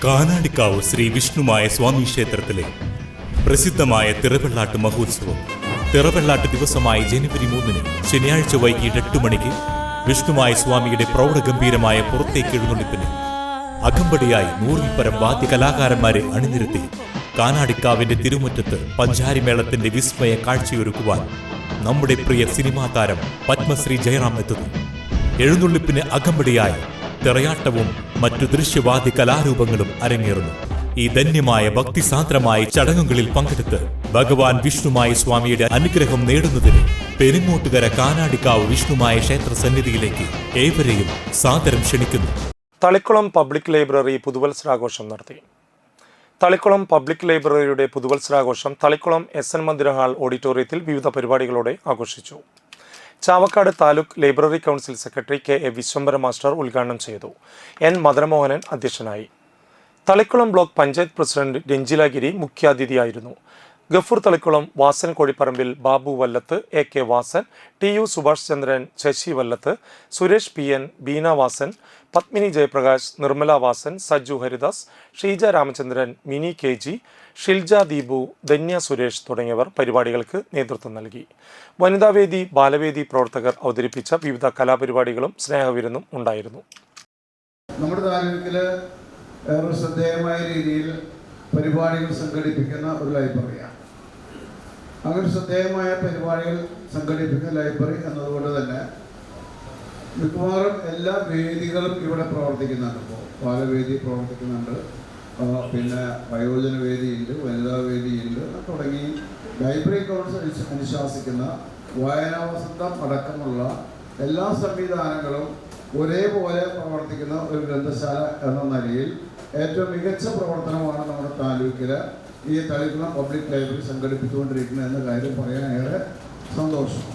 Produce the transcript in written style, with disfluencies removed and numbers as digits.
കാനാടിക്കാവ് ശ്രീ വിഷ്ണുമായ സ്വാമി ക്ഷേത്രത്തിലെ പ്രസിദ്ധമായ തിറവെള്ളാട്ട് മഹോത്സവം തിറവെള്ളാട്ട് ദിവസമായ ജനുവരി 3 ശനിയാഴ്ച വൈകിട്ട് 8 മണിക്ക് വിഷ്ണുമായ സ്വാമിയുടെ പ്രൗഢഗംഭീരമായ പുറത്തേക്ക് എഴുന്നള്ളിപ്പിന് അകമ്പടിയായി 100-ൽ പരം വാദ്യ കലാകാരന്മാരെ അണിനിരത്തി കാനാടിക്കാവിന്റെ തിരുമുറ്റത്ത് പഞ്ചാരിമേളത്തിന്റെ വിസ്മയ കാഴ്ചയൊരുക്കുവാൻ നമ്മുടെ പ്രിയ സിനിമാ താരം പത്മശ്രീ ജയറാം എത്തുന്നു. എഴുന്നള്ളിപ്പിന് അകമ്പടിയായി തിറയാട്ടവും മറ്റു ദൃശ്യവാദ്യ കലാരൂപങ്ങളും അരങ്ങേറുന്നു. ഈ ധന്യമായ ഭക്തിസാന്ദ്രമായ ചടങ്ങുകളിൽ പങ്കെടുത്ത് ഭഗവാൻ വിഷ്ണുമായ സ്വാമിയുടെ അനുഗ്രഹം നേടുന്നതിന് പെരിങ്ങോട്ടുകര കാനാടിക്കാവ് വിഷ്ണുമായ ക്ഷേത്ര സന്നിധിയിലേക്ക് ഏവരെയും സാദരം ക്ഷണിക്കുന്നു. തളിക്കുളം പബ്ലിക് ലൈബ്രറി പുതുവത്സരാഘോഷം നടത്തി. തളിക്കുളം പബ്ലിക് ലൈബ്രറിയുടെ പുതുവത്സരാഘോഷം തളിക്കുളം SN മന്ദിര ഹാൾ ഓഡിറ്റോറിയത്തിൽ വിവിധ പരിപാടികളോടെ ആഘോഷിച്ചു. Chavakkad taluk library council secretary KA Vishwambhara master ഉദ്ഘാടനം ചെയ്തു. N മദനമോഹനൻ അധ്യക്ഷനായി. തളിക്കുളം ബ്ലോക്ക് പഞ്ചായത്ത് പ്രസിഡന്റ് രഞ്ജിലഗിരി മുഖ്യാതിഥിയായിരുന്നു. Gafoor Thalikulam, Vasan Kozhiparambil, Babu Vallath, AK Vasan, TU Subhash Chandran, Sasi Vallath, Suresh PN, Beena Vasan, Padmini Jayaprakash, Nirmala Vasan, Saju Haridas, Sheeja Ramachandran, Mini KG, Shilja Deepu, Dhanya Suresh തുടങ്ങിയവർ പരിപാടികൾക്ക് നേതൃത്വം നൽകി. വനിതാവേദി, ബാലവേദി പ്രവർത്തകർ അവതരിപ്പിച്ച വിവിധ കലാപരിപാടികളും സ്നേഹവിരുന്നും ഉണ്ടായിരുന്നു. നമ്മുടെ താലൂക്കില് ഏറെ ശ്രദ്ധേയമായ രീതിയിൽ പരിപാടികൾ സംഘടിപ്പിക്കുന്ന ഒരു ലൈബ്രറിയാണ്. അങ്ങനെ ശ്രദ്ധേയമായ പരിപാടികൾ സംഘടിപ്പിക്കുന്ന ലൈബ്രറി എന്നതുകൊണ്ട് തന്നെ മിക്കവാറും എല്ലാ വേദികളും ഇവിടെ പ്രവർത്തിക്കുന്നുണ്ട്. ഇപ്പോൾ ബാലവേദി പ്രവർത്തിക്കുന്നുണ്ട്, പിന്നെ വയോജന വേദിയുണ്ട്, വനിതാ വേദിയുണ്ട് തുടങ്ങി ലൈബ്രറി കൗൺസിൽ അനുശാസിക്കുന്ന വായനാവസന്തം അടക്കമുള്ള എല്ലാ സംവിധാനങ്ങളും ഒരേപോലെ പ്രവർത്തിക്കുന്ന ഒരു ഗ്രന്ഥശാല എന്ന നിലയിൽ ഏറ്റവും മികച്ച പ്രവർത്തനമാണ് നമ്മുടെ താലൂക്കിൽ ഈ തളിക്കുളം പബ്ലിക് ലൈബ്രറി സംഘടിപ്പിച്ചുകൊണ്ടിരിക്കുന്നത് എന്ന കാര്യം പറയാൻ ഏറെ സന്തോഷം.